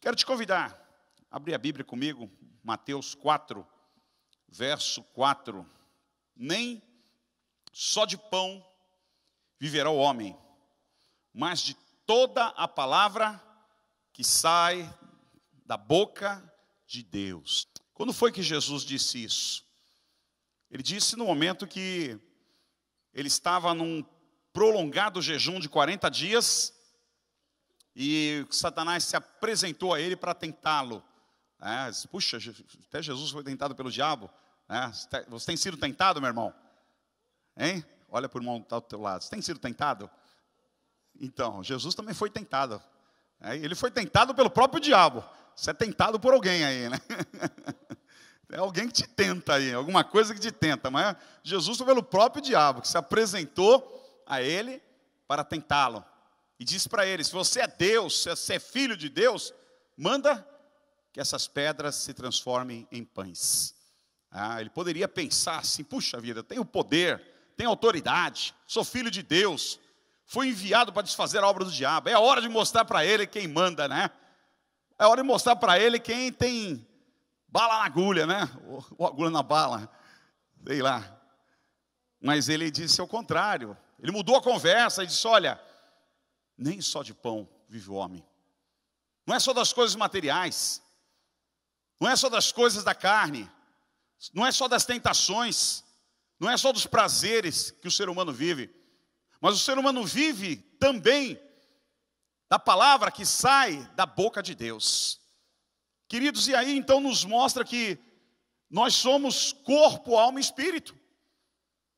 Quero te convidar a abrir a Bíblia comigo, Mateus 4, verso 4. Nem só de pão viverá o homem, mas de toda a palavra que sai da boca de Deus. Quando foi que Jesus disse isso? Ele disse no momento que ele estava num prolongado jejum de 40 dias e Satanás se apresentou a ele para tentá-lo. Puxa, até Jesus foi tentado pelo diabo. Você tem sido tentado, meu irmão? Hein? Olha para o irmão que está do teu lado. Você tem sido tentado? Então, Jesus também foi tentado. Ele foi tentado pelo próprio diabo. Você é tentado por alguém aí, né? É alguém que te tenta aí, alguma coisa que te tenta. Mas Jesus foi pelo próprio diabo, que se apresentou a ele para tentá-lo. E disse para ele, se você é Deus, se você é filho de Deus, manda que essas pedras se transformem em pães. Ele poderia pensar assim, puxa vida, tenho poder, tenho autoridade, sou filho de Deus, fui enviado para desfazer a obra do diabo. É a hora de mostrar para ele quem manda, né? É hora de mostrar para ele quem tem bala na agulha, né? Ou agulha na bala, sei lá. Mas ele disse ao contrário. Ele mudou a conversa e disse, olha, nem só de pão vive o homem. Não é só das coisas materiais. Não é só das coisas da carne. Não é só das tentações. Não é só dos prazeres que o ser humano vive. Mas o ser humano vive também da palavra que sai da boca de Deus. Queridos, e aí então nos mostra que nós somos corpo, alma e espírito.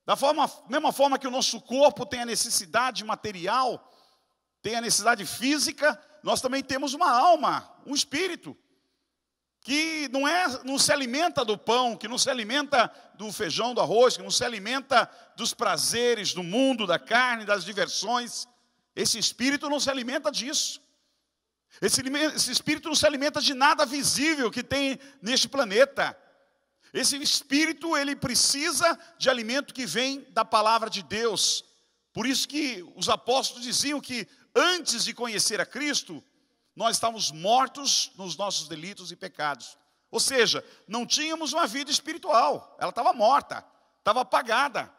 Da mesma forma que o nosso corpo tem a necessidade material, tem a necessidade física, nós também temos uma alma, um espírito, que não se alimenta do pão, que não se alimenta do feijão, do arroz, que não se alimenta dos prazeres do mundo, da carne, das diversões. Esse espírito não se alimenta disso. Esse espírito não se alimenta de nada visível que tem neste planeta. Esse espírito, ele precisa de alimento que vem da palavra de Deus. Por isso que os apóstolos diziam que antes de conhecer a Cristo, nós estávamos mortos nos nossos delitos e pecados. Ou seja, não tínhamos uma vida espiritual. Ela estava morta, estava apagada.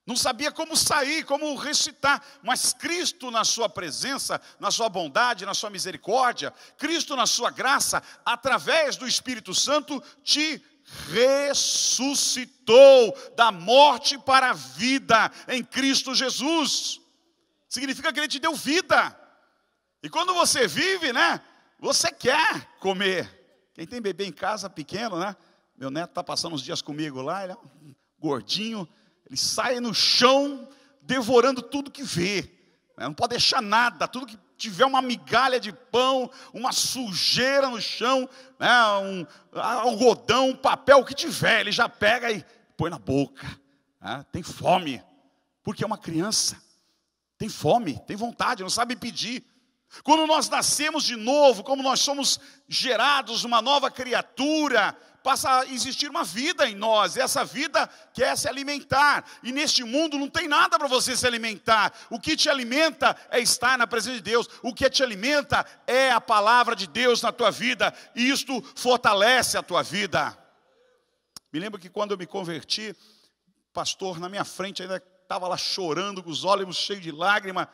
Não sabia como sair, como ressuscitar. Mas Cristo na sua presença, na sua bondade, na sua misericórdia, Cristo na sua graça, através do Espírito Santo, te ressuscitou da morte para a vida em Cristo Jesus. Significa que Ele te deu vida. E quando você vive, né, você quer comer. Quem tem bebê em casa pequeno, né? Meu neto está passando uns dias comigo lá, ele é um gordinho. Ele sai no chão, devorando tudo que vê. Não pode deixar nada, tudo que tiver uma migalha de pão, uma sujeira no chão, né, um algodão, um papel, o que tiver, ele já pega e põe na boca. Tem fome, porque é uma criança. Tem fome, tem vontade, não sabe pedir. Quando nós nascemos de novo, como nós somos gerados uma nova criatura, passa a existir uma vida em nós, e essa vida quer se alimentar, e neste mundo não tem nada para você se alimentar. O que te alimenta é estar na presença de Deus, o que te alimenta é a palavra de Deus na tua vida, e isto fortalece a tua vida. Me lembro que quando eu me converti, o pastor na minha frente ainda estava lá chorando, com os olhos cheios de lágrima,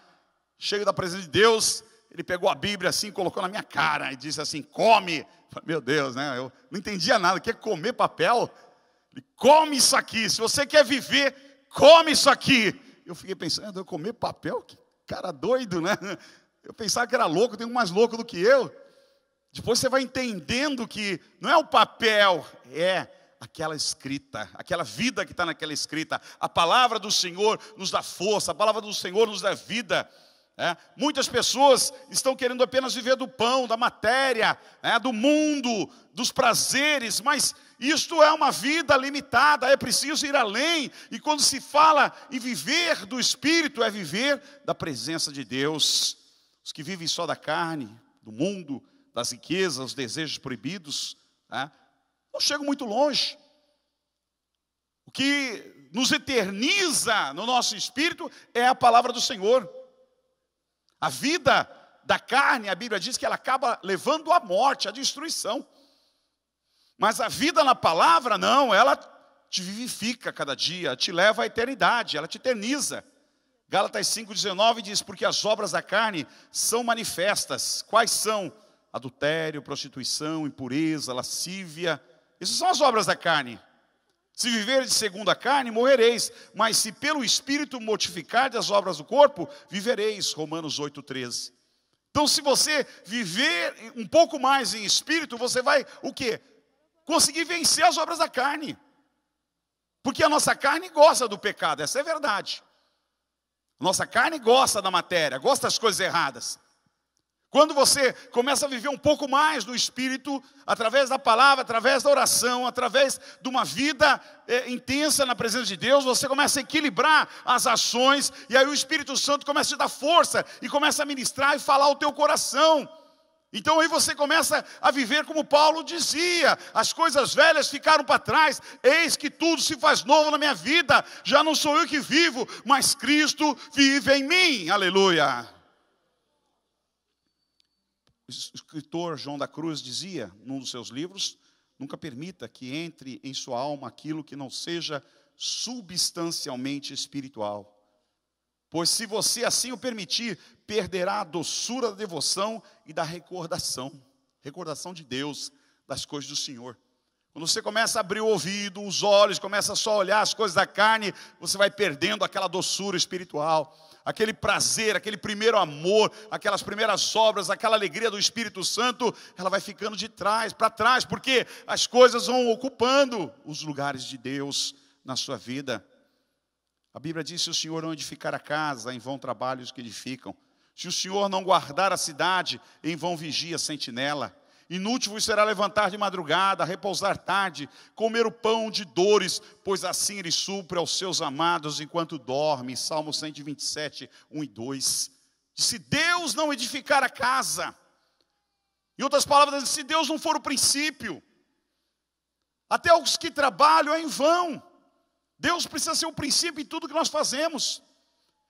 cheio da presença de Deus. Ele pegou a Bíblia assim, colocou na minha cara e disse assim, come. Meu Deus, né? Eu não entendia nada. Quer comer papel? Ele, come isso aqui. Se você quer viver, come isso aqui. Eu fiquei pensando, eu comer papel? Que cara doido, né? Eu pensava que era louco, tem um mais louco do que eu. Depois você vai entendendo que não é o papel, é aquela escrita, aquela vida que está naquela escrita. A palavra do Senhor nos dá força, a palavra do Senhor nos dá vida. Muitas pessoas estão querendo apenas viver do pão, da matéria, do mundo, dos prazeres, mas isto é uma vida limitada, é preciso ir além. E quando se fala em viver do Espírito, é viver da presença de Deus. Os que vivem só da carne, do mundo, das riquezas, os desejos proibidos, não chegam muito longe. O que nos eterniza no nosso espírito é a palavra do Senhor. A vida da carne, a Bíblia diz que ela acaba levando à morte, à destruição. Mas a vida na palavra, não, ela te vivifica cada dia, te leva à eternidade, ela te eterniza. Gálatas 5,19 diz, porque as obras da carne são manifestas. Quais são? Adultério, prostituição, impureza, lascívia. Essas são as obras da carne. Se viveres segundo a carne, morrereis. Mas se pelo Espírito mortificardes as obras do corpo, vivereis. Romanos 8,13. Então se você viver um pouco mais em Espírito, você vai o quê? Conseguir vencer as obras da carne. Porque a nossa carne gosta do pecado, essa é a verdade. Nossa carne gosta da matéria, gosta das coisas erradas. Quando você começa a viver um pouco mais do Espírito, através da palavra, através da oração, através de uma vida intensa na presença de Deus, você começa a equilibrar as ações, e aí o Espírito Santo começa a te dar força, e começa a ministrar e falar ao teu coração. Então aí você começa a viver como Paulo dizia, as coisas velhas ficaram para trás, eis que tudo se faz novo na minha vida, já não sou eu que vivo, mas Cristo vive em mim, aleluia. O escritor João da Cruz dizia, num dos seus livros, nunca permita que entre em sua alma aquilo que não seja substancialmente espiritual. Pois se você assim o permitir, perderá a doçura da devoção e da recordação de Deus, das coisas do Senhor. Quando você começa a abrir o ouvido, os olhos, começa só a olhar as coisas da carne, você vai perdendo aquela doçura espiritual, aquele prazer, aquele primeiro amor, aquelas primeiras obras, aquela alegria do Espírito Santo, ela vai ficando de trás, para trás, porque as coisas vão ocupando os lugares de Deus na sua vida. A Bíblia diz, se o Senhor não edificar a casa, em vão trabalham os que edificam. Se o Senhor não guardar a cidade, em vão vigia a sentinela. Inútil vos será levantar de madrugada, repousar tarde, comer o pão de dores, pois assim ele supre aos seus amados enquanto dorme. Salmo 127, 1 e 2. Se Deus não edificar a casa, em outras palavras, se Deus não for o princípio, até os que trabalham é em vão. Deus precisa ser o princípio em tudo que nós fazemos.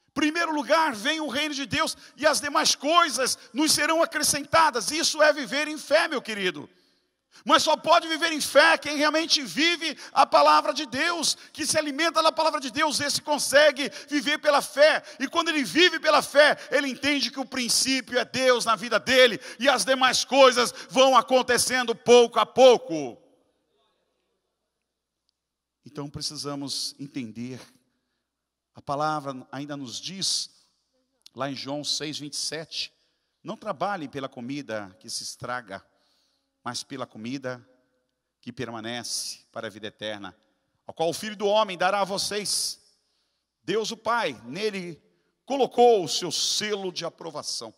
Em primeiro lugar, vem o reino de Deus e as demais coisas nos serão acrescentadas. Isso é viver em fé, meu querido. Mas só pode viver em fé quem realmente vive a palavra de Deus, que se alimenta da palavra de Deus. Esse consegue viver pela fé. E quando ele vive pela fé, ele entende que o princípio é Deus na vida dele. E as demais coisas vão acontecendo pouco a pouco. Então precisamos entender, a palavra ainda nos diz, lá em João 6, 27, não trabalhem pela comida que se estraga, mas pela comida que permanece para a vida eterna, a qual o Filho do Homem dará a vocês. Deus o Pai, nele colocou o seu selo de aprovação.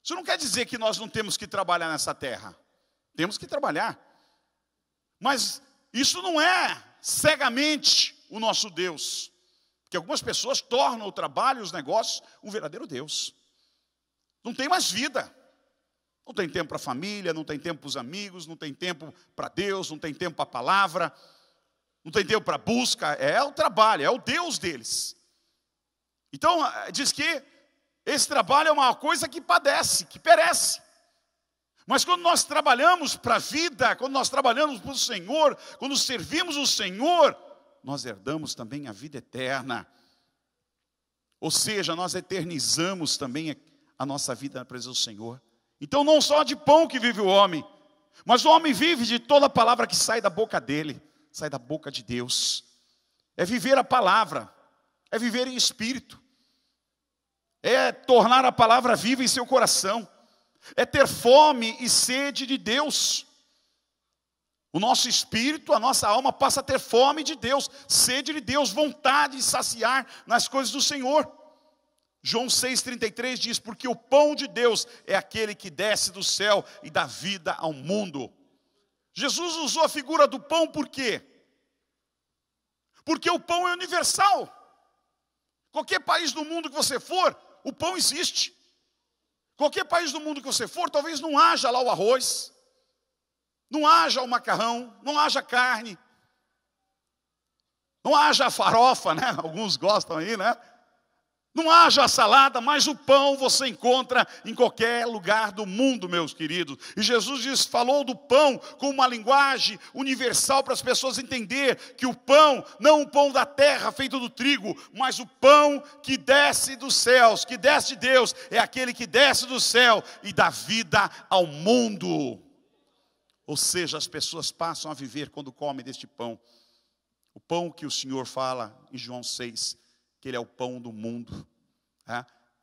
Isso não quer dizer que nós não temos que trabalhar nessa terra, temos que trabalhar, mas isso não é cegamente o nosso Deus, porque algumas pessoas tornam o trabalho e os negócios um verdadeiro Deus. Não tem mais vida, não tem tempo para a família, não tem tempo para os amigos, não tem tempo para Deus, não tem tempo para a palavra, não tem tempo para a busca, é o trabalho, é o Deus deles. Então diz que esse trabalho é uma coisa que padece, que perece. Mas quando nós trabalhamos para a vida, quando nós trabalhamos para o Senhor, quando servimos o Senhor, nós herdamos também a vida eterna. Ou seja, nós eternizamos também a nossa vida na presença do Senhor. Então não só de pão que vive o homem, mas o homem vive de toda a palavra que sai da boca dele, sai da boca de Deus. É viver a palavra, é viver em espírito, é tornar a palavra viva em seu coração. É ter fome e sede de Deus. O nosso espírito, a nossa alma passa a ter fome de Deus, sede de Deus, vontade de saciar nas coisas do Senhor. João 6,33 diz, porque o pão de Deus é aquele que desce do céu e dá vida ao mundo. Jesus usou a figura do pão por quê? Porque o pão é universal. Qualquer país do mundo que você for, o pão existe. Qualquer país do mundo que você for, talvez não haja lá o arroz, não haja o macarrão, não haja carne, não haja a farofa, né? Alguns gostam aí, né? Não haja a salada, mas o pão você encontra em qualquer lugar do mundo, meus queridos. E Jesus falou do pão com uma linguagem universal para as pessoas entenderem que o pão, não o pão da terra feito do trigo, mas o pão que desce dos céus, que desce de Deus, é aquele que desce do céu e dá vida ao mundo. Ou seja, as pessoas passam a viver quando comem deste pão. O pão que o Senhor fala em João 6, que Ele é o pão do mundo.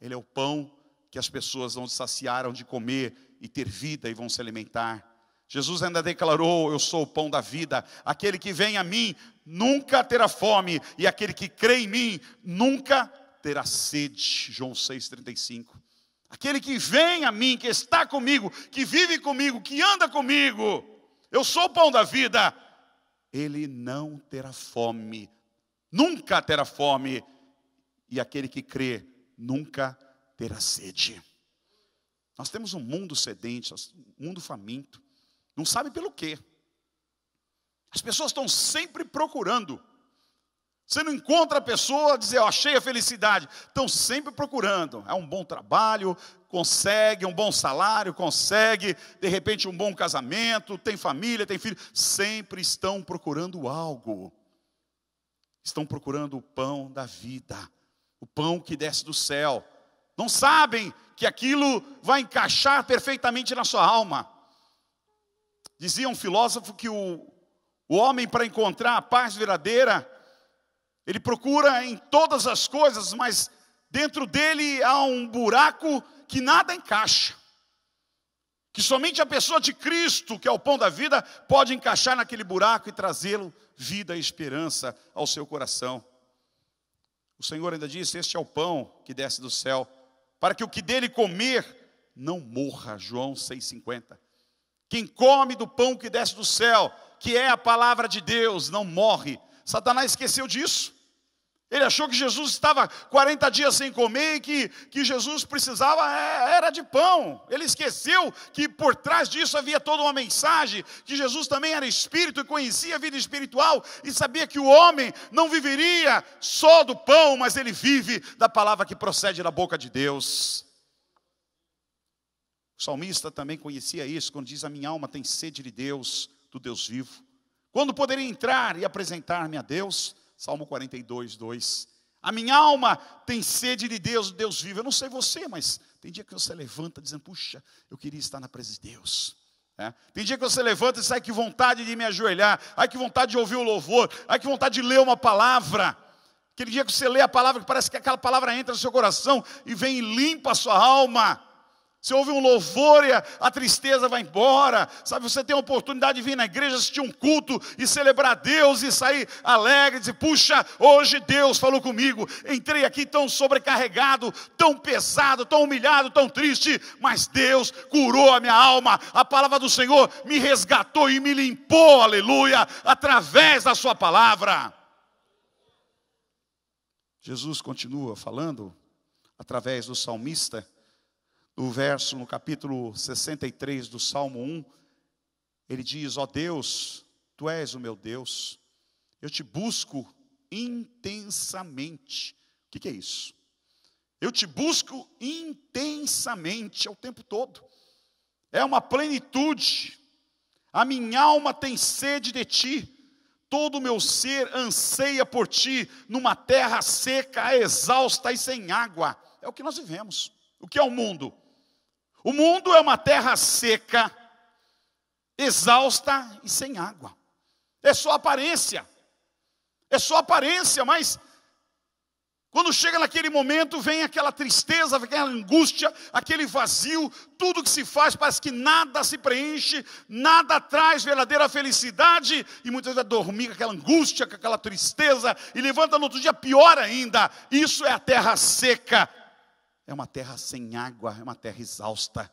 Ele é o pão que as pessoas não se saciaram de comer e ter vida e vão se alimentar. Jesus ainda declarou: eu sou o pão da vida. Aquele que vem a mim nunca terá fome, e aquele que crê em mim nunca terá sede. João 6,35. Aquele que vem a mim, que está comigo, que vive comigo, que anda comigo, eu sou o pão da vida, ele não terá fome, nunca terá fome, e aquele que crê nunca terá sede. Nós temos um mundo sedente, um mundo faminto, não sabe pelo quê. As pessoas estão sempre procurando. Você não encontra a pessoa a dizer: eu achei a felicidade. Estão sempre procurando. É um bom trabalho, consegue um bom salário, consegue, de repente, um bom casamento, tem família, tem filho. Sempre estão procurando algo. Estão procurando o pão da vida, o pão que desce do céu. Não sabem que aquilo vai encaixar perfeitamente na sua alma. Dizia um filósofo que o homem, para encontrar a paz verdadeira, ele procura em todas as coisas, mas dentro dele há um buraco que nada encaixa. Que somente a pessoa de Cristo, que é o pão da vida, pode encaixar naquele buraco e trazê-lo vida e esperança ao seu coração. O Senhor ainda disse: este é o pão que desce do céu, para que o que dele comer não morra. João 6,50. Quem come do pão que desce do céu, que é a palavra de Deus, não morre. Satanás esqueceu disso. Ele achou que Jesus estava 40 dias sem comer e que Jesus precisava era de pão. Ele esqueceu que por trás disso havia toda uma mensagem, que Jesus também era espírito e conhecia a vida espiritual e sabia que o homem não viveria só do pão, mas ele vive da palavra que procede da boca de Deus. O salmista também conhecia isso, quando diz: a minha alma tem sede de Deus, do Deus vivo. Quando poderia entrar e apresentar-me a Deus? Salmo 42, 2. A minha alma tem sede de Deus, do Deus vivo. Eu não sei você, mas tem dia que você levanta dizendo: puxa, eu queria estar na presença de Deus. Tem dia que você levanta e sai: que vontade de me ajoelhar, ai que vontade de ouvir o louvor, ai que vontade de ler uma palavra. Aquele dia que você lê a palavra, que parece que aquela palavra entra no seu coração e vem e limpa a sua alma. Você ouve um louvor e a tristeza vai embora. Sabe, você tem a oportunidade de vir na igreja, assistir um culto e celebrar Deus e sair alegre e dizer: puxa, hoje Deus falou comigo. Entrei aqui tão sobrecarregado, tão pesado, tão humilhado, tão triste, mas Deus curou a minha alma. A palavra do Senhor me resgatou e me limpou, aleluia, através da sua palavra. Jesus continua falando através do salmista. No capítulo 63 do Salmo 1, ele diz: ó Deus, Tu és o meu Deus, eu te busco intensamente. O que é isso? Eu te busco intensamente, é o tempo todo. É uma plenitude. A minha alma tem sede de Ti. Todo o meu ser anseia por Ti, numa terra seca, exausta e sem água. É o que nós vivemos. O que é o mundo? O mundo é uma terra seca, exausta e sem água. É só aparência. É só aparência, mas quando chega naquele momento, vem aquela tristeza, vem aquela angústia, aquele vazio. Tudo que se faz parece que nada se preenche, nada traz verdadeira felicidade. E muitas vezes dormir com aquela angústia, com aquela tristeza, e levanta no outro dia pior ainda. Isso é a terra seca. É uma terra sem água, é uma terra exausta.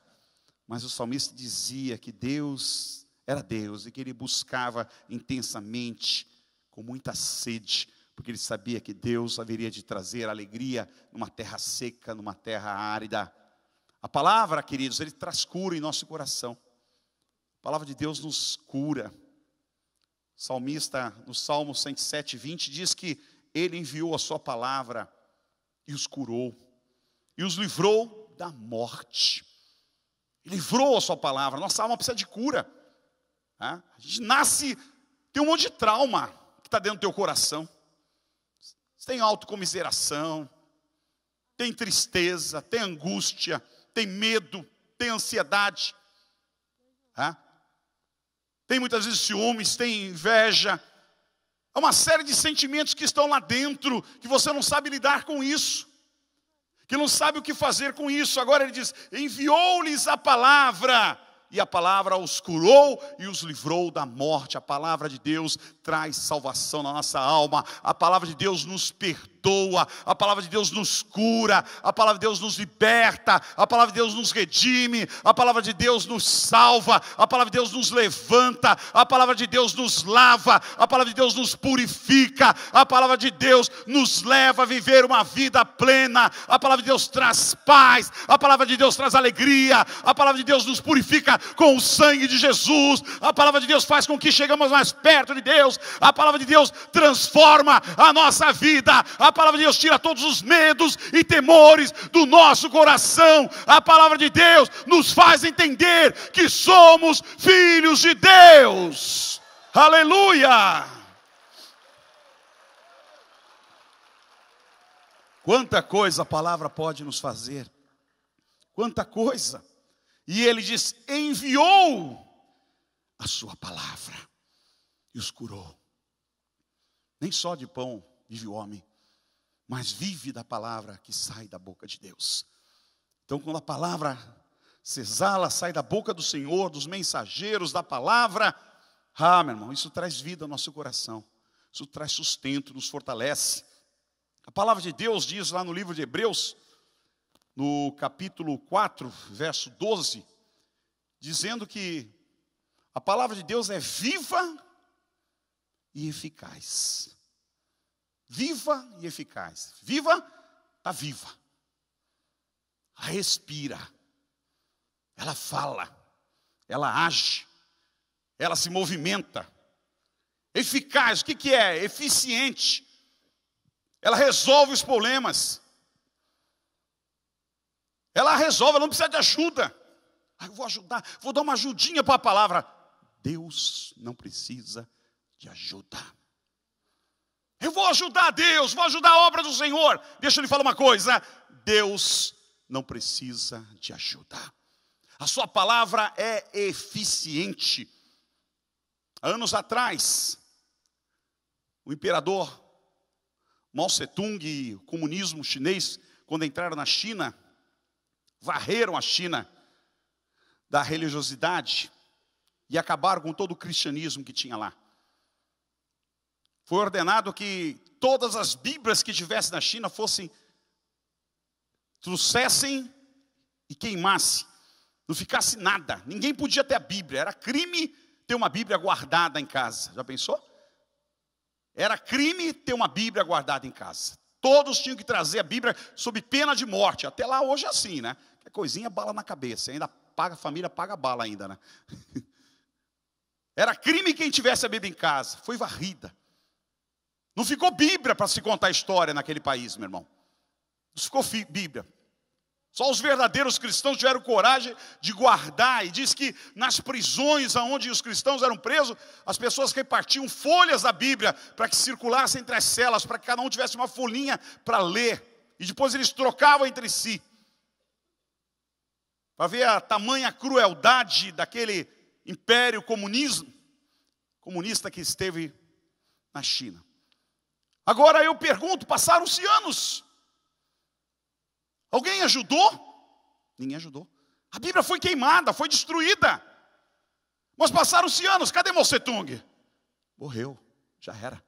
Mas o salmista dizia que Deus era Deus e que ele buscava intensamente, com muita sede, porque ele sabia que Deus haveria de trazer alegria numa terra seca, numa terra árida. A palavra, queridos, ele traz cura em nosso coração. A palavra de Deus nos cura. O salmista, no Salmo 107, 20, diz que ele enviou a sua palavra e os curou, e os livrou da morte. Livrou a sua palavra. Nossa alma precisa de cura. A gente nasce, tem um monte de trauma que está dentro do teu coração. Você tem autocomiseração, tem tristeza, tem angústia, tem medo, tem ansiedade. Tem muitas vezes ciúmes, tem inveja. É uma série de sentimentos que estão lá dentro, que você não sabe lidar com isso, que não sabe o que fazer com isso. Agora ele diz, enviou-lhes a palavra, e a palavra os curou e os livrou da morte. A palavra de Deus traz salvação na nossa alma. A palavra de Deus nos perdoa. A palavra de Deus nos cura. A palavra de Deus nos liberta. A palavra de Deus nos redime. A palavra de Deus nos salva. A palavra de Deus nos levanta. A palavra de Deus nos lava. A palavra de Deus nos purifica. A palavra de Deus nos leva a viver uma vida plena. A palavra de Deus traz paz. A palavra de Deus traz alegria. A palavra de Deus nos purifica com o sangue de Jesus. A palavra de Deus faz com que chegamos mais perto de Deus. A palavra de Deus transforma a nossa vida. A palavra de Deus tira todos os medos e temores do nosso coração. A palavra de Deus nos faz entender que somos filhos de Deus. Aleluia! Quanta coisa a palavra pode nos fazer. Quanta coisa. E ele diz, enviou a sua palavra e os curou. Nem só de pão vive o homem, mas vive da palavra que sai da boca de Deus. Então quando a palavra se exala, sai da boca do Senhor, dos mensageiros da palavra, meu irmão, isso traz vida ao nosso coração. Isso traz sustento, nos fortalece. A palavra de Deus diz lá no livro de Hebreus, no capítulo 4, verso 12, dizendo que a palavra de Deus é viva e eficaz. Viva e eficaz. Viva, está viva. Ela respira. Ela fala. Ela age. Ela se movimenta. Eficaz, o que é? Eficiente. Ela resolve os problemas. Ela resolve, ela não precisa de ajuda. Eu vou ajudar, vou dar uma ajudinha para a palavra. Deus não precisa de ajuda. Eu vou ajudar Deus, vou ajudar a obra do Senhor. Deixa eu lhe falar uma coisa. Deus não precisa de ajuda. A sua palavra é eficiente. Há anos atrás, o imperador Mao Tse-tung e o comunismo chinês, quando entraram na China, varreram a China da religiosidade e acabaram com todo o cristianismo que tinha lá. Foi ordenado que todas as Bíblias que tivessem na China trouxessem e queimassem. Não ficasse nada. Ninguém podia ter a Bíblia. Era crime ter uma Bíblia guardada em casa. Já pensou? Era crime ter uma Bíblia guardada em casa. Todos tinham que trazer a Bíblia sob pena de morte. Até lá hoje é assim, né? Que coisinha, bala na cabeça. Ainda paga a família, paga a bala ainda, né? Era crime quem tivesse a Bíblia em casa. Foi varrida. Não ficou Bíblia para se contar a história naquele país, meu irmão. Não ficou Bíblia. Só os verdadeiros cristãos tiveram coragem de guardar. E diz que nas prisões onde os cristãos eram presos, as pessoas repartiam folhas da Bíblia para que circulassem entre as celas, para que cada um tivesse uma folhinha para ler. E depois eles trocavam entre si. Para ver a tamanha crueldade daquele império comunista que esteve na China. Agora eu pergunto, passaram-se anos. Alguém ajudou? Ninguém ajudou. A Bíblia foi queimada, foi destruída. Mas passaram-se anos, cadê Mao Tse-tung? Morreu, já era.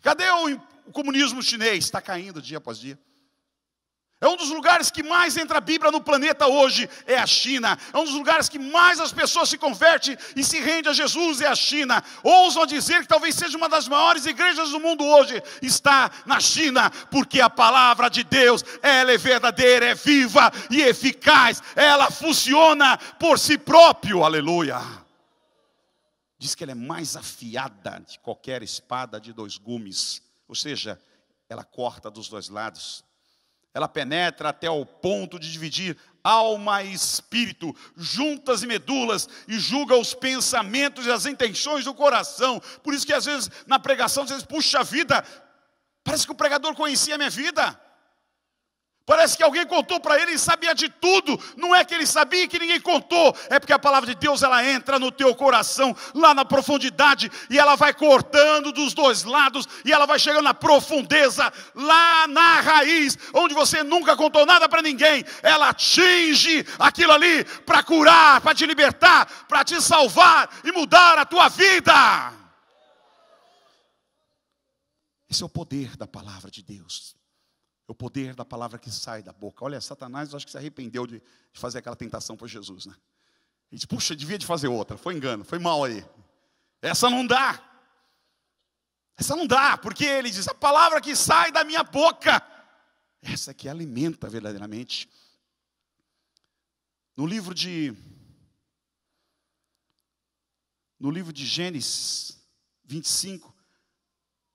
Cadê o comunismo chinês? Está caindo dia após dia. É um dos lugares que mais entra a Bíblia no planeta hoje, é a China. É um dos lugares que mais as pessoas se convertem e se rendem a Jesus, é a China. Ousam dizer que talvez seja uma das maiores igrejas do mundo hoje, está na China, porque a palavra de Deus, ela é verdadeira, é viva e eficaz. Ela funciona por si próprio, aleluia. Diz que ela é mais afiada de qualquer espada de dois gumes. Ou seja, ela corta dos dois lados. Ela penetra até ao ponto de dividir alma e espírito, juntas e medulas, e julga os pensamentos e as intenções do coração. Por isso que às vezes na pregação, às vezes, puxa vida, parece que o pregador conhecia a minha vida. Parece que alguém contou para ele e sabia de tudo. Não é que ele sabia que ninguém contou. É porque a palavra de Deus, ela entra no teu coração, lá na profundidade, e ela vai cortando dos dois lados, e ela vai chegando na profundeza, lá na raiz, onde você nunca contou nada para ninguém. Ela atinge aquilo ali para curar, para te libertar, para te salvar e mudar a tua vida. Esse é o poder da palavra de Deus. O poder da palavra que sai da boca. Olha, Satanás, eu acho que se arrependeu de fazer aquela tentação para Jesus, né? Ele disse, puxa, devia de fazer outra. Foi engano, foi mal aí. Essa não dá. Essa não dá, porque ele diz, a palavra que sai da minha boca, essa que alimenta verdadeiramente. No livro de Gênesis 25,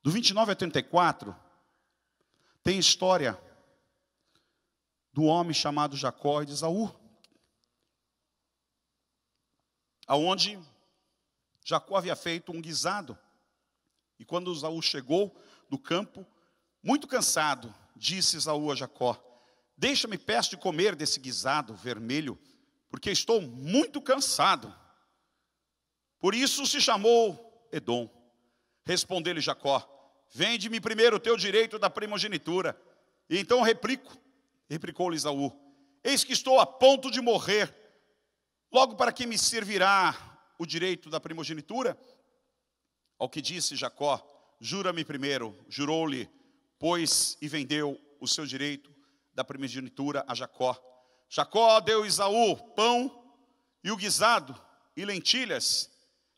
do 29 a 34, tem história do homem chamado Jacó e de Esaú, aonde Jacó havia feito um guisado. E quando Esaú chegou do campo, muito cansado, disse Esaú a Jacó, deixa-me, peço, de comer desse guisado vermelho, porque estou muito cansado. Por isso se chamou Edom. Respondeu-lhe Jacó, vende-me primeiro o teu direito da primogenitura. E então replicou-lhe Esaú, eis que estou a ponto de morrer. Logo para que me servirá o direito da primogenitura? Ao que disse Jacó, jura-me primeiro. Jurou-lhe, pois, e vendeu o seu direito da primogenitura a Jacó. Jacó deu a Esaú pão e o guisado e lentilhas.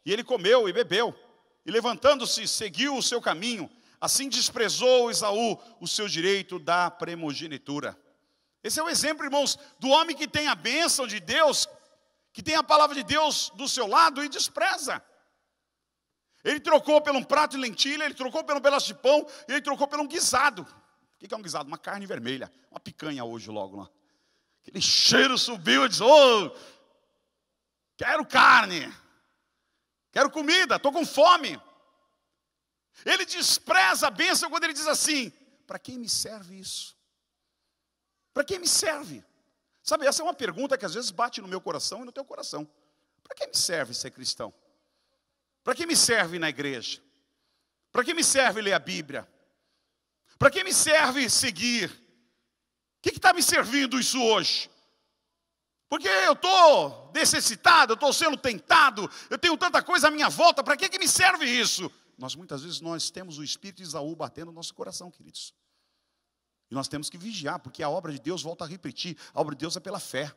E ele comeu e bebeu. E levantando-se, seguiu o seu caminho. Assim desprezou Esaú o seu direito da primogenitura. Esse é o exemplo, irmãos, do homem que tem a bênção de Deus, que tem a palavra de Deus do seu lado e despreza. Ele trocou por um prato de lentilha, ele trocou por um pedaço de pão, e ele trocou por um guisado. O que é um guisado? Uma carne vermelha, uma picanha hoje logo lá. Aquele cheiro subiu e disse, quero carne, quero comida, estou com fome. Ele despreza a bênção quando ele diz assim, para quem me serve isso? Para quem me serve? Sabe, essa é uma pergunta que às vezes bate no meu coração e no teu coração. Para quem me serve ser cristão? Para quem me serve ir na igreja? Para quem me serve ler a Bíblia? Para quem me serve seguir? O que está me servindo isso hoje? Porque eu estou necessitado, eu estou sendo tentado, eu tenho tanta coisa à minha volta, para que me serve isso? Muitas vezes nós temos o espírito de Esaú batendo no nosso coração, queridos. E nós temos que vigiar, porque a obra de Deus, volta a repetir, a obra de Deus é pela fé.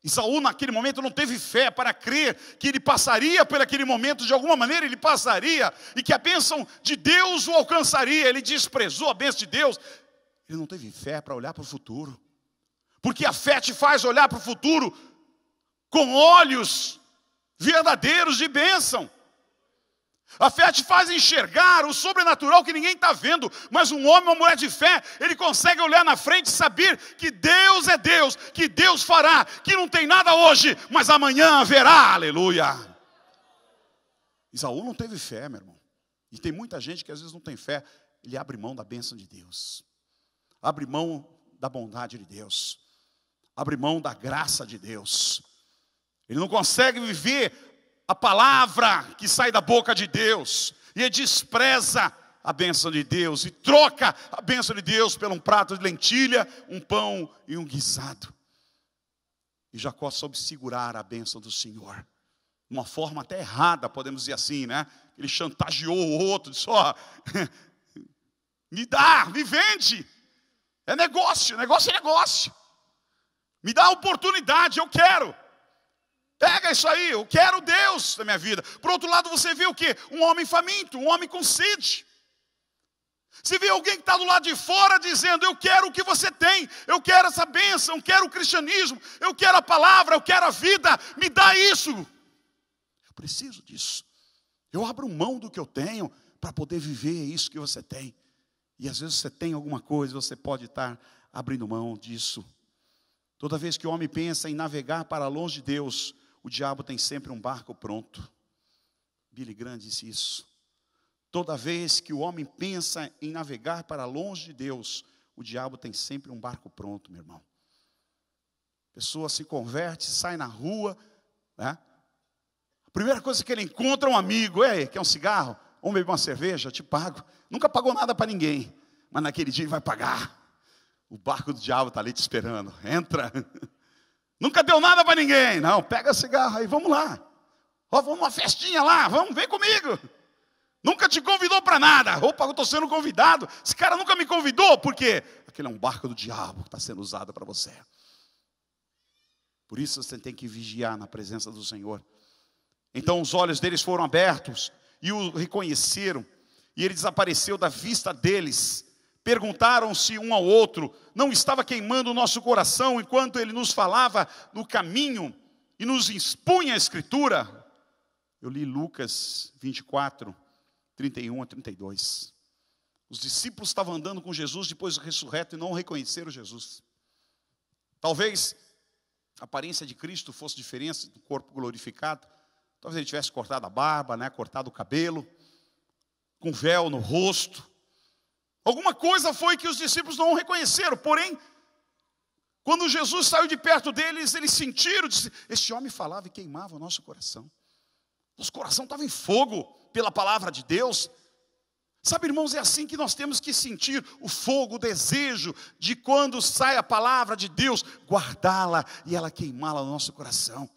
Esaú naquele momento não teve fé para crer que ele passaria por aquele momento, de alguma maneira ele passaria, e que a bênção de Deus o alcançaria. Ele desprezou a bênção de Deus. Ele não teve fé para olhar para o futuro. Porque a fé te faz olhar para o futuro com olhos verdadeiros de bênção. A fé te faz enxergar o sobrenatural que ninguém está vendo. Mas um homem, uma mulher de fé, ele consegue olhar na frente e saber que Deus é Deus, que Deus fará, que não tem nada hoje, mas amanhã haverá, aleluia. Esaú não teve fé, meu irmão. E tem muita gente que às vezes não tem fé. Ele abre mão da bênção de Deus, abre mão da bondade de Deus, abre mão da graça de Deus. Ele não consegue viver a palavra que sai da boca de Deus, e ele despreza a bênção de Deus, e troca a bênção de Deus por um prato de lentilha, um pão e um guisado. E Jacó soube segurar a bênção do Senhor, de uma forma até errada, podemos dizer assim, né? Ele chantageou o outro, disse, me dá, me vende, é negócio, negócio é negócio, me dá a oportunidade, eu quero. Pega isso aí, eu quero Deus na minha vida. Por outro lado, você vê o quê? Um homem faminto, um homem com sede. Você vê alguém que está do lado de fora dizendo, eu quero o que você tem, eu quero essa bênção, eu quero o cristianismo, eu quero a palavra, eu quero a vida, me dá isso. Eu preciso disso. Eu abro mão do que eu tenho para poder viver isso que você tem. E às vezes você tem alguma coisa, você pode estar abrindo mão disso. Toda vez que o homem pensa em navegar para longe de Deus, o diabo tem sempre um barco pronto. Billy Graham disse isso. Toda vez que o homem pensa em navegar para longe de Deus, o diabo tem sempre um barco pronto, meu irmão. A pessoa se converte, sai na rua, né? A primeira coisa que ele encontra é um amigo. Ei, quer um cigarro? Vamos beber uma cerveja? Eu te pago. Nunca pagou nada para ninguém, mas naquele dia ele vai pagar. O barco do diabo está ali te esperando. Entra. Nunca deu nada para ninguém. Não, pega cigarro aí, vamos lá. Ó, vamos numa festinha lá, vamos, vem comigo. Nunca te convidou para nada. Opa, eu estou sendo convidado. Esse cara nunca me convidou. Por quê? Aquele é um barco do diabo que está sendo usado para você. Por isso você tem que vigiar na presença do Senhor. Então os olhos deles foram abertos e o reconheceram. E ele desapareceu da vista deles. Perguntaram-se um ao outro: não estava queimando o nosso coração enquanto ele nos falava no caminho e nos expunha a Escritura? Eu li Lucas 24, 31 a 32. Os discípulos estavam andando com Jesus depois do ressurreto e não reconheceram Jesus. Talvez a aparência de Cristo fosse diferente do corpo glorificado. Talvez ele tivesse cortado a barba, né, cortado o cabelo, com véu no rosto. Alguma coisa foi que os discípulos não reconheceram. Porém, quando Jesus saiu de perto deles, eles sentiram, disse, este homem falava e queimava o nosso coração. Nosso coração estava em fogo pela palavra de Deus. Sabe, irmãos, é assim que nós temos que sentir o fogo, o desejo de quando sai a palavra de Deus, guardá-la e ela queimá-la no nosso coração.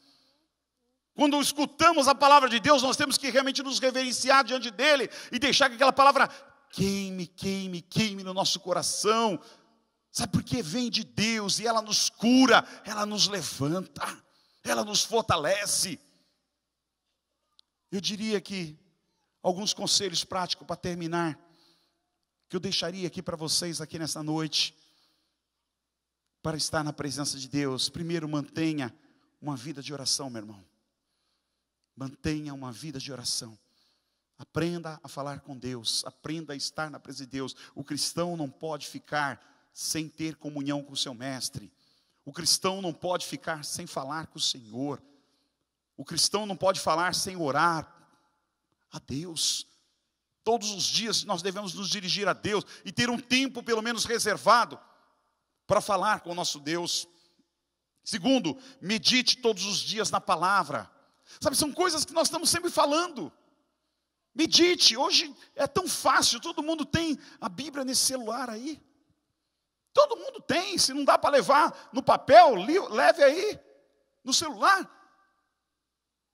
Quando escutamos a palavra de Deus, nós temos que realmente nos reverenciar diante dele e deixar que aquela palavra queime, queime, queime no nosso coração. Sabe por quê? Vem de Deus e ela nos cura, ela nos levanta, ela nos fortalece. Eu diria que alguns conselhos práticos para terminar, que eu deixaria aqui para vocês aqui nessa noite, para estar na presença de Deus. Primeiro, mantenha uma vida de oração, meu irmão. Mantenha uma vida de oração. Aprenda a falar com Deus, aprenda a estar na presença de Deus. O cristão não pode ficar sem ter comunhão com o seu mestre. O cristão não pode ficar sem falar com o Senhor. O cristão não pode falar sem orar a Deus. Todos os dias nós devemos nos dirigir a Deus e ter um tempo pelo menos reservado para falar com o nosso Deus. Segundo, medite todos os dias na palavra. Sabe, são coisas que nós estamos sempre falando. Medite, hoje é tão fácil, todo mundo tem a Bíblia nesse celular aí. Todo mundo tem, se não dá para levar no papel, leve aí, no celular.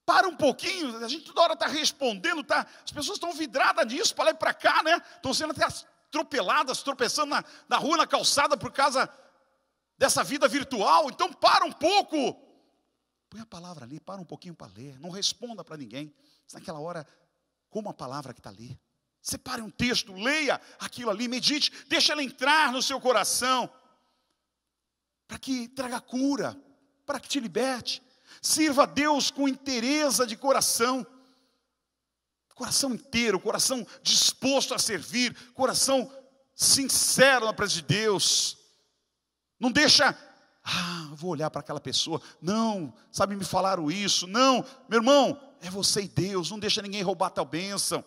Para um pouquinho, a gente toda hora está respondendo, as pessoas estão vidradas nisso, para lá e para cá, né? Estão sendo até atropeladas, tropeçando na rua, na calçada, por causa dessa vida virtual. Então para um pouco, põe a palavra ali, para um pouquinho para ler, não responda para ninguém. Naquela hora, como a palavra que está ali. Separe um texto, leia aquilo ali, medite, deixa ela entrar no seu coração, para que traga cura, para que te liberte. Sirva a Deus com inteireza de coração. Coração inteiro, coração disposto a servir, coração sincero na presença de Deus. Não deixa, vou olhar para aquela pessoa. Não, sabe, me falaram isso. Não, meu irmão, é você e Deus. Não deixa ninguém roubar a tua bênção.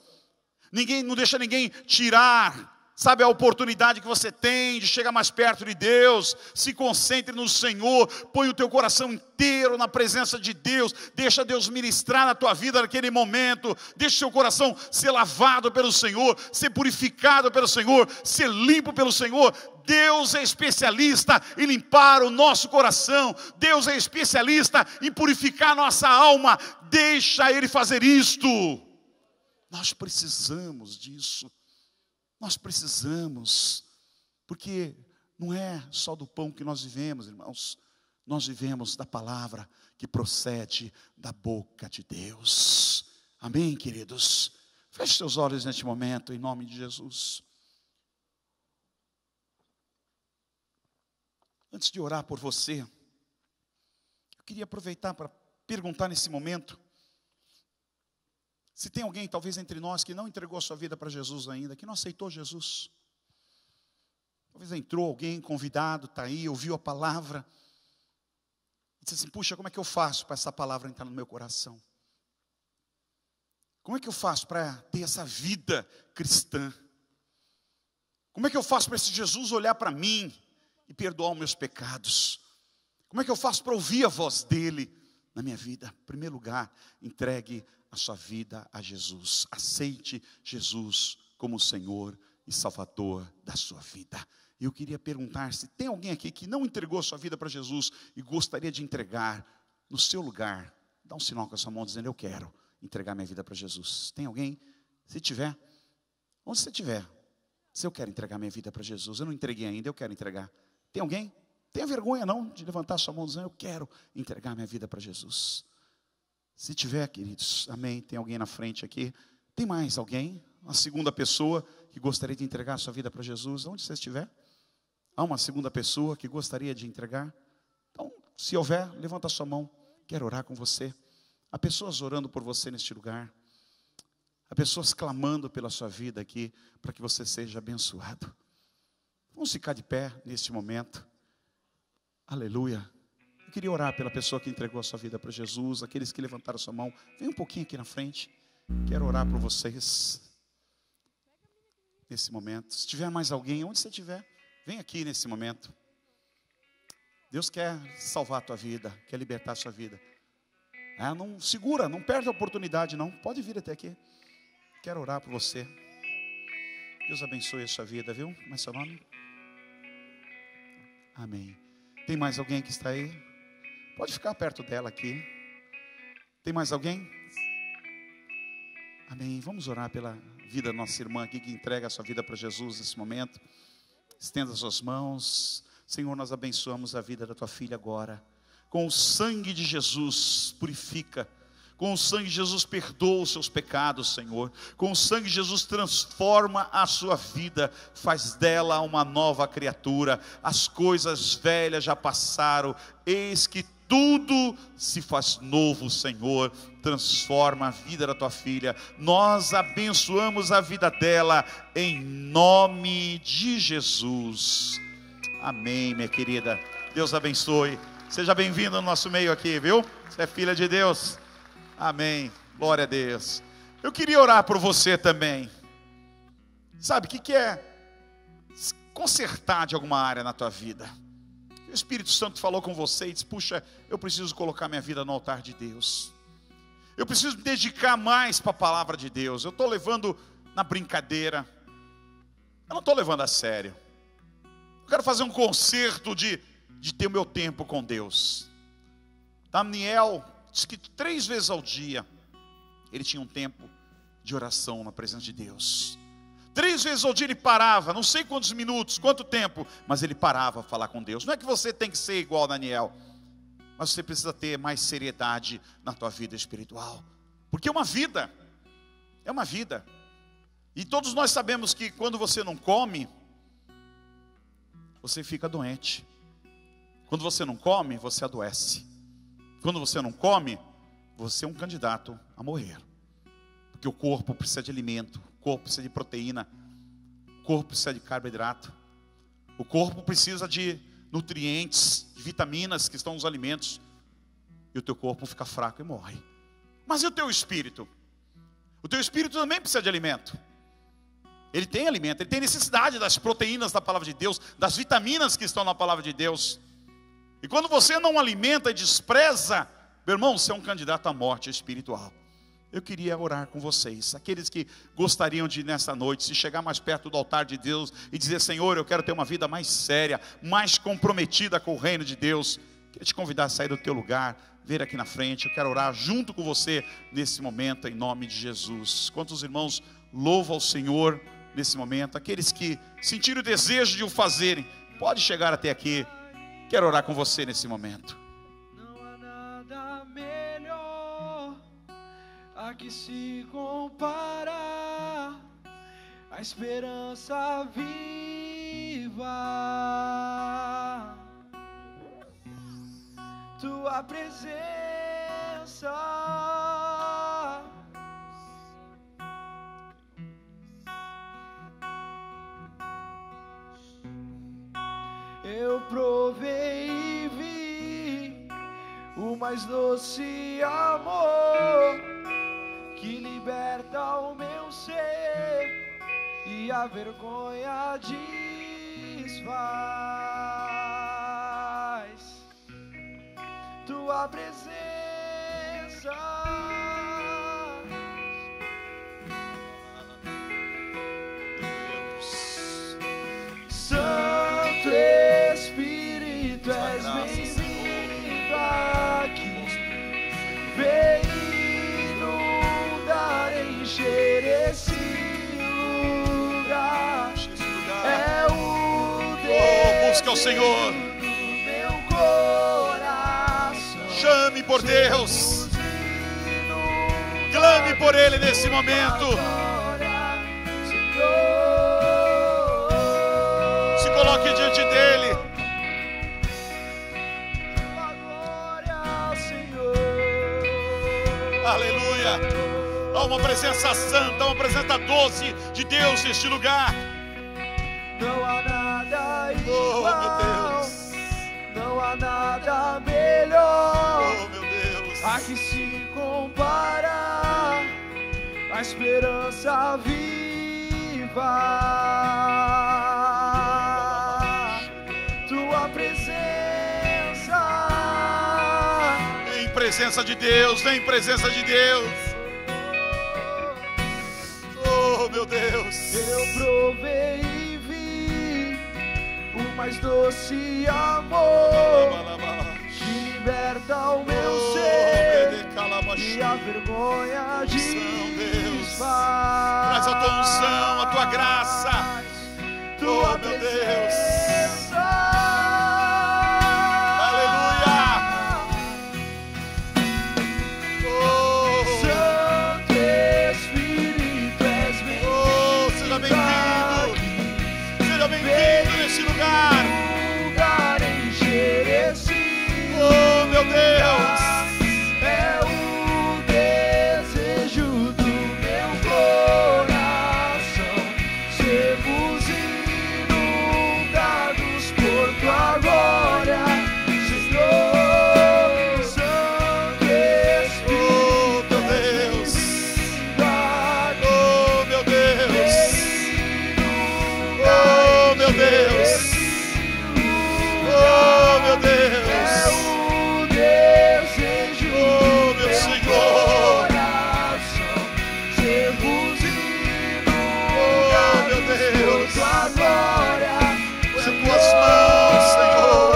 Não deixa ninguém tirar, sabe, a oportunidade que você tem de chegar mais perto de Deus. Se concentre no Senhor, põe o teu coração inteiro na presença de Deus, deixa Deus ministrar na tua vida naquele momento, deixa seu coração ser lavado pelo Senhor, ser purificado pelo Senhor, ser limpo pelo Senhor. Deus é especialista em limpar o nosso coração, Deus é especialista em purificar a nossa alma. Deixa Ele fazer isto. Nós precisamos disso. Nós precisamos, porque não é só do pão que nós vivemos, irmãos. Nós vivemos da palavra que procede da boca de Deus. Amém, queridos? Feche seus olhos neste momento, em nome de Jesus. Antes de orar por você, eu queria aproveitar para perguntar nesse momento, se tem alguém, talvez entre nós, que não entregou a sua vida para Jesus ainda, que não aceitou Jesus. Talvez entrou alguém convidado, está aí, ouviu a palavra. E disse assim, puxa, como é que eu faço para essa palavra entrar no meu coração? Como é que eu faço para ter essa vida cristã? Como é que eu faço para esse Jesus olhar para mim e perdoar os meus pecados? Como é que eu faço para ouvir a voz dele na minha vida? Em primeiro lugar, entregue a sua vida a Jesus. Aceite Jesus como o Senhor e Salvador da sua vida. E eu queria perguntar se tem alguém aqui que não entregou a sua vida para Jesus e gostaria de entregar no seu lugar. Dá um sinal com a sua mão dizendo, eu quero entregar minha vida para Jesus. Tem alguém? Se tiver, onde você estiver, se eu quero entregar minha vida para Jesus, eu não entreguei ainda, eu quero entregar. Tem alguém? Tenha vergonha não de levantar sua mão dizendo, eu quero entregar minha vida para Jesus. Se tiver, queridos, amém, tem alguém na frente aqui. Tem mais alguém? Uma segunda pessoa que gostaria de entregar a sua vida para Jesus? Onde você estiver? Há uma segunda pessoa que gostaria de entregar? Então, se houver, levanta a sua mão. Quero orar com você. Há pessoas orando por você neste lugar. Há pessoas clamando pela sua vida aqui, para que você seja abençoado. Vamos ficar de pé neste momento. Aleluia. Eu queria orar pela pessoa que entregou a sua vida para Jesus. Aqueles que levantaram a sua mão, vem um pouquinho aqui na frente. Quero orar por vocês nesse momento. Se tiver mais alguém, onde você estiver, vem aqui nesse momento. Deus quer salvar a tua vida, quer libertar a sua vida. Não segura, não perde a oportunidade não. Pode vir até aqui. Quero orar por você. Deus abençoe a sua vida, viu? Como é seu nome? Amém. Tem mais alguém que está aí? Pode ficar perto dela aqui. Tem mais alguém? Amém. Vamos orar pela vida da nossa irmã aqui que entrega a sua vida para Jesus nesse momento. Estenda as suas mãos. Senhor, nós abençoamos a vida da tua filha agora. Com o sangue de Jesus, purifica. Com o sangue de Jesus, perdoa os seus pecados, Senhor. Com o sangue de Jesus, transforma a sua vida. Faz dela uma nova criatura. As coisas velhas já passaram. Eis que tudo se faz novo, Senhor. Transforma a vida da tua filha. Nós abençoamos a vida dela em nome de Jesus. Amém, minha querida. Deus abençoe. Seja bem-vindo no nosso meio aqui, viu? Você é filha de Deus. Amém. Glória a Deus. Eu queria orar por você também. Sabe o que é consertar de alguma área na tua vida? O Espírito Santo falou com você e disse, puxa, eu preciso colocar minha vida no altar de Deus. Eu preciso me dedicar mais para a palavra de Deus. Eu estou levando na brincadeira. Eu não estou levando a sério. Eu quero fazer um concerto de ter o meu tempo com Deus. Daniel diz que 3 vezes ao dia ele tinha um tempo de oração na presença de Deus. 3 vezes ao dia ele parava, não sei quantos minutos, quanto tempo, mas ele parava a falar com Deus. Não é que você tem que ser igual a Daniel, mas você precisa ter mais seriedade na tua vida espiritual. Porque é uma vida. E todos nós sabemos que quando você não come, você fica doente. Quando você não come, você adoece. Quando você não come, você é um candidato a morrer. Porque o corpo precisa de alimento, o corpo precisa de proteína, o corpo precisa de carboidrato, o corpo precisa de nutrientes, de vitaminas que estão nos alimentos. E o teu corpo fica fraco e morre. Mas e o teu espírito? O teu espírito também precisa de alimento. Ele tem alimento, ele tem necessidade das proteínas da palavra de Deus, das vitaminas que estão na palavra de Deus. E quando você não alimenta e despreza, meu irmão, você é um candidato à morte espiritual. Eu queria orar com vocês, aqueles que gostariam de nessa noite, se chegar mais perto do altar de Deus e dizer, Senhor, eu quero ter uma vida mais séria, mais comprometida com o reino de Deus. Queria te convidar a sair do teu lugar, vir aqui na frente, eu quero orar junto com você nesse momento, em nome de Jesus. Quantos irmãos louvam ao Senhor nesse momento? Aqueles que sentiram o desejo de o fazerem, pode chegar até aqui. Quero orar com você nesse momento. Não há nada melhor a que se compara a esperança viva, tua presença. provei e vi o mais doce amor que liberta o meu ser e a vergonha desfaz. Tua presença, Santo Espírito, és bem-vindo aqui. Vem inundar, encher esse lugar. É o Deus. Busca o Senhor. Meu coração. Chame por Deus. Clame por Ele nesse momento. Se coloque diante dEle. Aleluia. Há uma presença santa, uma presença doce de Deus neste lugar. Não há nada Oh, igual. meu Deus. Não há nada melhor. Oh, meu Deus. A que se compara a esperança viva. Tua presença. Em presença de Deus, vem em presença de Deus. Oh, meu Deus. Eu provei e vi o mais doce amor que liberta o meu ser e a vergonha desfaz. Traz a tua unção, a tua graça. Tua Oh, meu Deus. presença. Aleluia. Oh, Santo Espírito, és bem-vindo. oh, seja bem-vindo. Seja bem-vindo neste lugar. Lugar encher esse Oh, meu Deus. é o desejo do meu coração. Sermos inundados por tua glória, Senhor. Santo Espírito, Oh, meu Deus. aqui. Oh, meu Deus. Oh, meu Deus. Oh, meu Deus. É o desejo Oh, meu do meu Senhor. coração. Sermos Oh, meu inundados Deus. por tua glória, Põe as tuas mãos, Senhor.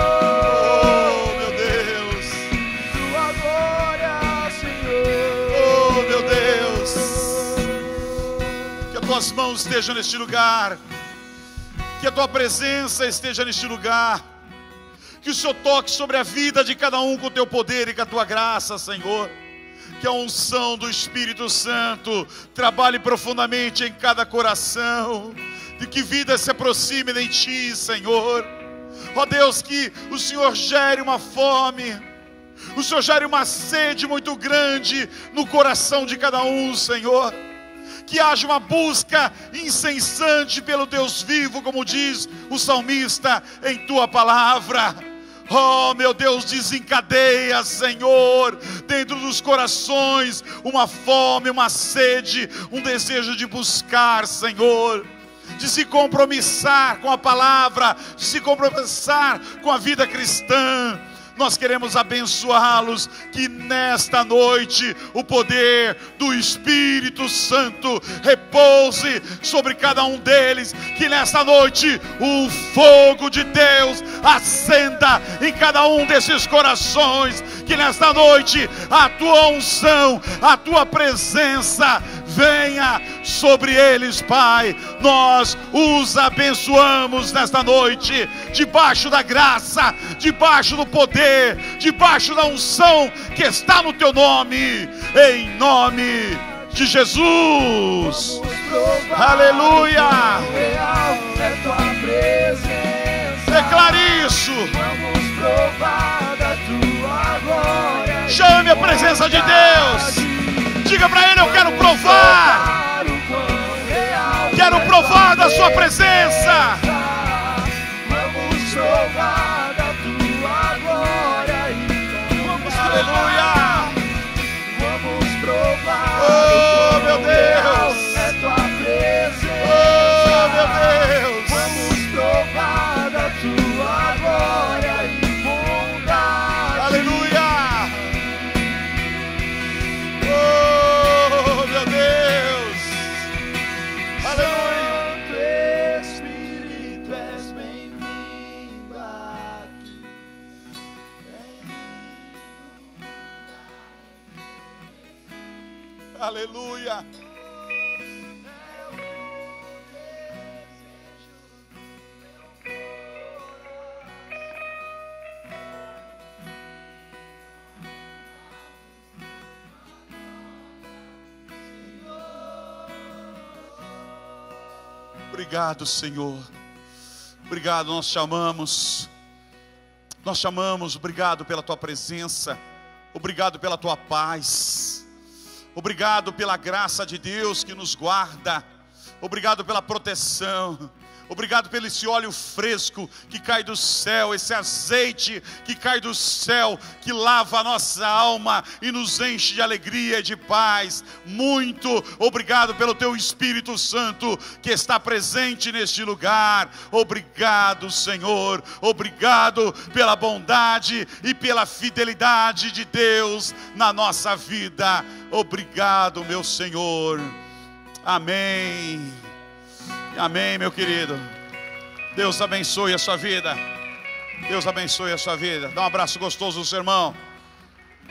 Oh, meu Deus. tua glória, Senhor. Oh, meu Deus. Que as tuas mãos estejam neste lugar. Que a tua presença esteja neste lugar. Que o Senhor toque sobre a vida de cada um com o teu poder e com a tua graça, Senhor. Que a unção do Espírito Santo trabalhe profundamente em cada coração. De que vida se aproxime de ti, Senhor. Ó Deus, que o Senhor gere uma fome. O Senhor gere uma sede muito grande no coração de cada um, Senhor. Que haja uma busca incessante pelo Deus vivo, como diz o salmista em tua palavra. Oh, meu Deus, desencadeia, Senhor, dentro dos corações uma fome, uma sede, um desejo de buscar, Senhor, de se compromissar com a palavra, de se compromissar com a vida cristã. Nós queremos abençoá-los, que nesta noite o poder do Espírito Santo repouse sobre cada um deles, que nesta noite o fogo de Deus acenda em cada um desses corações, que nesta noite a tua unção, a tua presença venha sobre eles, Pai. Nós os abençoamos nesta noite, debaixo da graça, debaixo do poder, debaixo da unção que está no teu nome, em nome de Jesus. Aleluia. Real é tua presença. Declare isso. Vamos provar da tua glória. Chame a presença de Deus. Diga para Ele: eu quero provar. Quero provar da sua presença. Vamos provar da tua glória e vamos Aleluia! Vamos provar Oh, meu quão real Deus! é tua presença. Oh, meu Deus! Vamos provar da tua glória e bondade. Aleluia! Oh, meu Deus! Aleluia! Santo Espírito, és bem-vindo aqui. Aleluia! Obrigado, Senhor. Obrigado, nós te amamos. Nós te amamos, obrigado pela tua presença. Obrigado pela tua paz. Obrigado pela graça de Deus que nos guarda. Obrigado pela proteção. Obrigado pelo esse óleo fresco que cai do céu, esse azeite que cai do céu, que lava a nossa alma e nos enche de alegria e de paz. Muito obrigado pelo teu Espírito Santo que está presente neste lugar. Obrigado, Senhor. Obrigado pela bondade e pela fidelidade de Deus na nossa vida. Obrigado, meu Senhor. Amém. Amém, meu querido. Deus abençoe a sua vida. Deus abençoe a sua vida. Dá um abraço gostoso no seu irmão.